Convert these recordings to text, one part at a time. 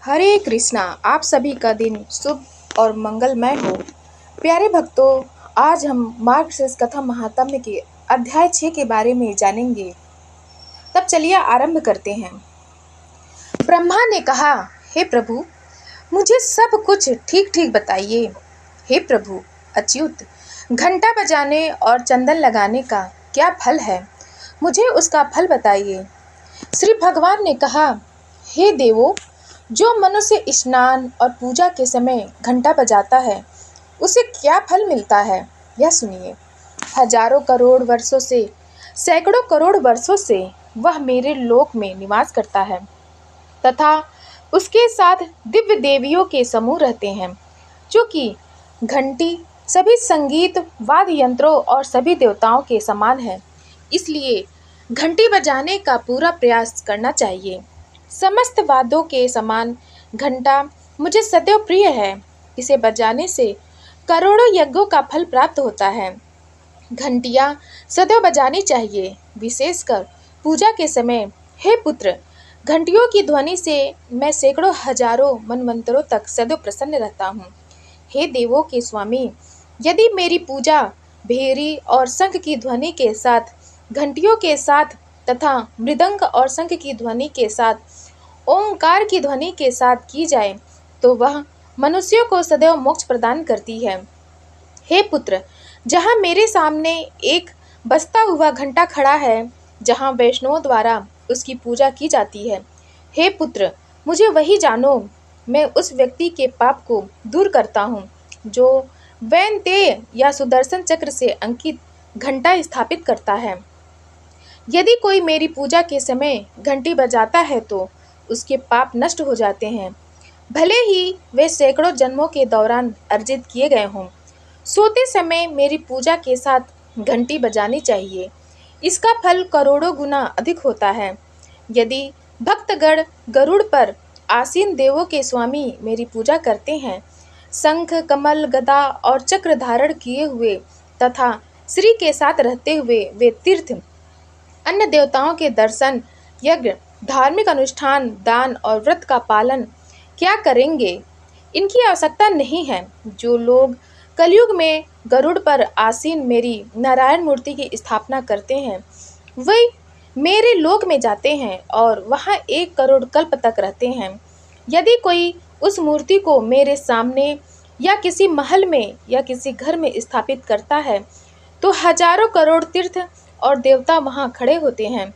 हरे कृष्णा। आप सभी का दिन शुभ और मंगलमय हो। प्यारे भक्तों, आज हम मार्गशीर्ष कथा महात्म्य के अध्याय 6 के बारे में जानेंगे। तब चलिए आरंभ करते हैं। ब्रह्मा ने कहा, हे प्रभु, मुझे सब कुछ ठीक ठीक बताइए। हे प्रभु अच्युत, घंटा बजाने और चंदन लगाने का क्या फल है, मुझे उसका फल बताइए। श्री भगवान ने कहा, हे देवों, जो मनुष्य स्नान और पूजा के समय घंटा बजाता है उसे क्या फल मिलता है, यह सुनिए। हजारों करोड़ वर्षों से, सैकड़ों करोड़ वर्षों से वह मेरे लोक में निवास करता है तथा उसके साथ दिव्य देवियों के समूह रहते हैं, जो कि घंटी सभी संगीत वाद्य यंत्रों और सभी देवताओं के समान है। इसलिए घंटी बजाने का पूरा प्रयास करना चाहिए। समस्त वाद्यों के समान घंटा मुझे सदैव प्रिय है। इसे बजाने से करोड़ों यज्ञों का फल प्राप्त होता है। घंटियाँ सदैव बजानी चाहिए, विशेषकर पूजा के समय। हे पुत्र, घंटियों की ध्वनि से मैं सैकड़ों हजारों मनवंतरों तक सदैव प्रसन्न रहता हूँ। हे देवों के स्वामी, यदि मेरी पूजा भेरी और शंख की ध्वनि के साथ, घंटियों के साथ तथा मृदंग और शंख की ध्वनि के साथ, ओंकार की ध्वनि के साथ की जाए तो वह मनुष्यों को सदैव मोक्ष प्रदान करती है। हे पुत्र, जहाँ मेरे सामने एक बजता हुआ घंटा खड़ा है, जहाँ वैष्णवों द्वारा उसकी पूजा की जाती है, हे पुत्र, मुझे वही जानो। मैं उस व्यक्ति के पाप को दूर करता हूँ जो वैनतेय या सुदर्शन चक्र से अंकित घंटा स्थापित करता है। यदि कोई मेरी पूजा के समय घंटी बजाता है तो उसके पाप नष्ट हो जाते हैं, भले ही वे सैकड़ों जन्मों के दौरान अर्जित किए गए हों। सोते समय मेरी पूजा के साथ घंटी बजानी चाहिए। इसका फल करोड़ों गुना अधिक होता है। यदि भक्तगण गरुड़ पर आसीन देवों के स्वामी मेरी पूजा करते हैं, शंख, कमल, गदा और चक्र धारण किए हुए तथा श्री के साथ रहते हुए वे तीर्थ, अन्य देवताओं के दर्शन, यज्ञ, धार्मिक अनुष्ठान, दान और व्रत का पालन क्या करेंगे? इनकी आवश्यकता नहीं है। जो लोग कलयुग में गरुड़ पर आसीन मेरी नारायण मूर्ति की स्थापना करते हैं, वे मेरे लोक में जाते हैं और वहाँ 1 करोड़ कल्प तक रहते हैं। यदि कोई उस मूर्ति को मेरे सामने या किसी महल में या किसी घर में स्थापित करता है तो हजारों करोड़ तीर्थ और देवता वहाँ खड़े होते हैं।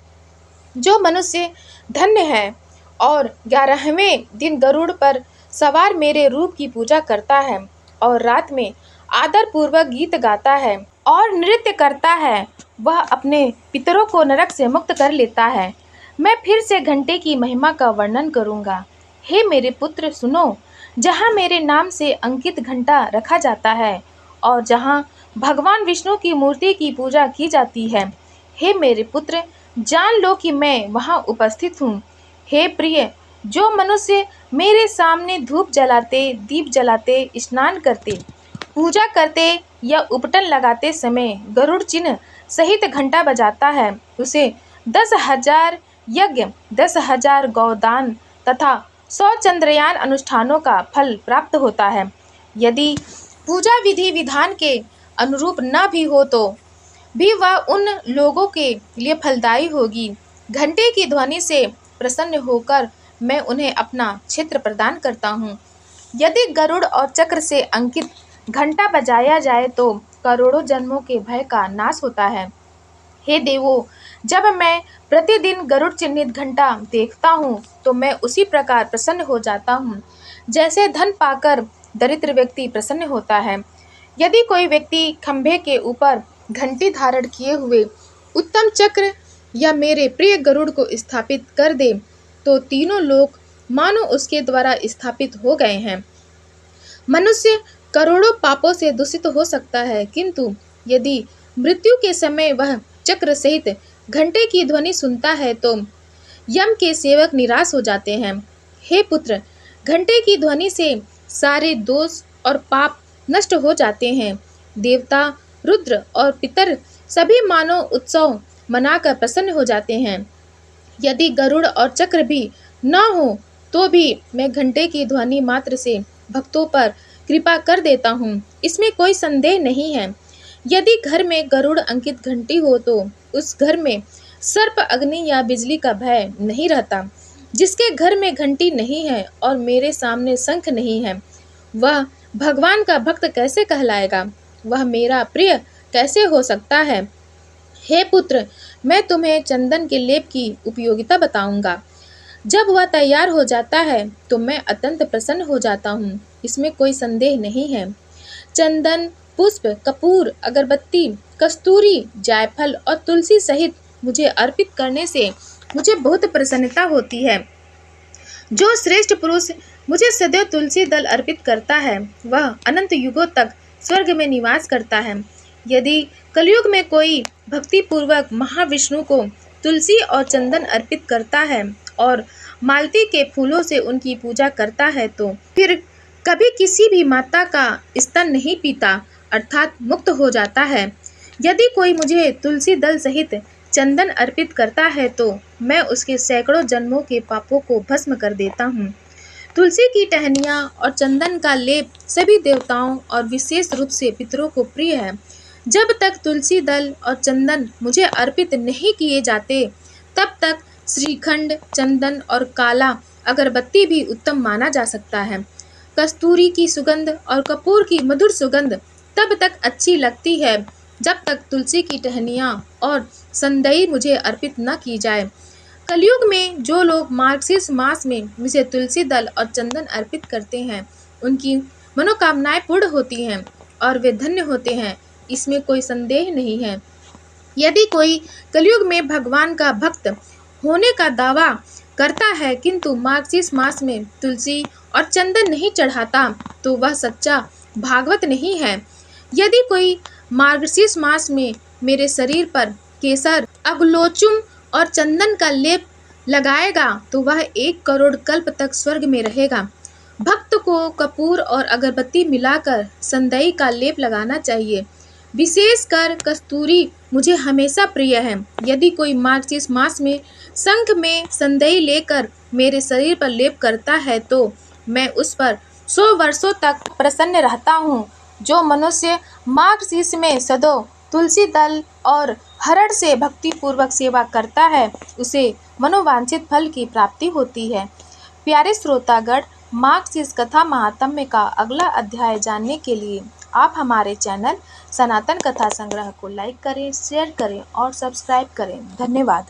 जो मनुष्य धन्य है और 11वें दिन गरुड़ पर सवार मेरे रूप की पूजा करता है और रात में आदर पूर्वक गीत गाता है और नृत्य करता है, वह अपने पितरों को नरक से मुक्त कर लेता है। मैं फिर से घंटे की महिमा का वर्णन करूंगा। हे मेरे पुत्र, सुनो। जहाँ मेरे नाम से अंकित घंटा रखा जाता है और जहाँ भगवान विष्णु की मूर्ति की पूजा की जाती है, हे मेरे पुत्र, जान लो कि मैं वहाँ उपस्थित हूँ। हे प्रिय, जो मनुष्य मेरे सामने धूप जलाते, दीप जलाते, स्नान करते, पूजा करते या उपटन लगाते समय गरुड़ चिन्ह सहित घंटा बजाता है, उसे 10,000 यज्ञ, 10,000 गौदान तथा 100 चंद्रयान अनुष्ठानों का फल प्राप्त होता है। यदि पूजा विधि विधान के अनुरूप न भी हो तो भी वह उन लोगों के लिए फलदायी होगी। घंटे की ध्वनि से प्रसन्न होकर मैं उन्हें अपना क्षेत्र प्रदान करता हूँ। यदि गरुड़ और चक्र से अंकित घंटा बजाया जाए तो करोड़ों जन्मों के भय का नाश होता है। हे देवों, जब मैं प्रतिदिन गरुड़ चिन्हित घंटा देखता हूँ तो मैं उसी प्रकार प्रसन्न हो जाता हूँ जैसे धन पाकर दरिद्र व्यक्ति प्रसन्न होता है। यदि कोई व्यक्ति खंभे के ऊपर घंटी धारण किए हुए उत्तम चक्र या मेरे प्रिय गरुड़ को स्थापित कर दे तो तीनों लोक मानो उसके द्वारा स्थापित हो गए हैं। मनुष्य करोड़ों पापों से दूषित हो सकता है, किंतु यदि मृत्यु के समय वह चक्र सहित घंटे की ध्वनि सुनता है तो यम के सेवक निराश हो जाते हैं। हे पुत्र, घंटे की ध्वनि से सारे दोष और पाप नष्ट हो जाते हैं। देवता, रुद्र और पितर सभी मानव उत्सव मनाकर प्रसन्न हो जाते हैं। यदि गरुड़ और चक्र भी न हो तो भी मैं घंटे की ध्वनि मात्र से भक्तों पर कृपा कर देता हूँ, इसमें कोई संदेह नहीं है। यदि घर में गरुड़ अंकित घंटी हो तो उस घर में सर्प, अग्नि या बिजली का भय नहीं रहता। जिसके घर में घंटी नहीं है और मेरे सामने शंख नहीं है, वह भगवान का भक्त कैसे कहलाएगा? वह मेरा प्रिय कैसे हो सकता है? हे पुत्र, मैं तुम्हें चंदन के लेप की उपयोगिता बताऊंगा। जब वह तैयार हो जाता है तो मैं अत्यंत प्रसन्न हो जाता हूँ, इसमें कोई संदेह नहीं है। चंदन, पुष्प, कपूर, अगरबत्ती, कस्तूरी, जायफल और तुलसी सहित मुझे अर्पित करने से मुझे बहुत प्रसन्नता होती है। जो श्रेष्ठ पुरुष मुझे सदैव तुलसी दल अर्पित करता है, वह अनंत युगों तक स्वर्ग में निवास करता है। यदि कलयुग में कोई भक्ति पूर्वक महाविष्णु को तुलसी और चंदन अर्पित करता है और मालती के फूलों से उनकी पूजा करता है, तो फिर कभी किसी भी माता का स्तन नहीं पीता, अर्थात मुक्त हो जाता है। यदि कोई मुझे तुलसी दल सहित चंदन अर्पित करता है तो मैं उसके सैकड़ों जन्मों के पापों को भस्म कर देता हूँ। तुलसी की टहनियाँ और चंदन का लेप सभी देवताओं और विशेष रूप से पितरों को प्रिय है। जब तक तुलसी दल और चंदन मुझे अर्पित नहीं किए जाते, तब तक श्रीखंड, चंदन और काला अगरबत्ती भी उत्तम माना जा सकता है। कस्तूरी की सुगंध और कपूर की मधुर सुगंध तब तक अच्छी लगती है जब तक तुलसी की टहनियाँ और संदई मुझे अर्पित न की जाए। कलयुग में जो लोग मार्गशीर्ष मास में मुझे तुलसी दल और चंदन अर्पित करते हैं, उनकी मनोकामनाएं पूर्ण होती हैं और वे धन्य होते हैं, इसमें कोई संदेह नहीं है। यदि कोई कलयुग में भगवान का भक्त होने का दावा करता है किंतु मार्गशीर्ष मास में तुलसी और चंदन नहीं चढ़ाता, तो वह सच्चा भागवत नहीं है। यदि कोई मार्गशीर्ष मास में मेरे शरीर पर केसर, अगलोचुम और चंदन का लेप लगाएगा तो वह 1 करोड़ कल्प तक स्वर्ग में रहेगा। भक्त को कपूर और अगरबत्ती मिलाकर संदई का लेप लगाना चाहिए। विशेषकर कस्तूरी मुझे हमेशा प्रिय है। यदि कोई मार्गशीर्ष मास में शंख में संदई लेकर मेरे शरीर पर लेप करता है तो मैं उस पर 100 वर्षों तक प्रसन्न रहता हूँ। जो मनुष्य मार्गशीर्ष में सदैव तुलसी दल और हरण से भक्ति पूर्वक सेवा करता है, उसे मनोवांछित फल की प्राप्ति होती है। प्यारे श्रोतागण, मार्गशीर्ष कथा महात्म्य का अगला अध्याय जानने के लिए आप हमारे चैनल सनातन कथा संग्रह को लाइक करें, शेयर करें और सब्सक्राइब करें। धन्यवाद।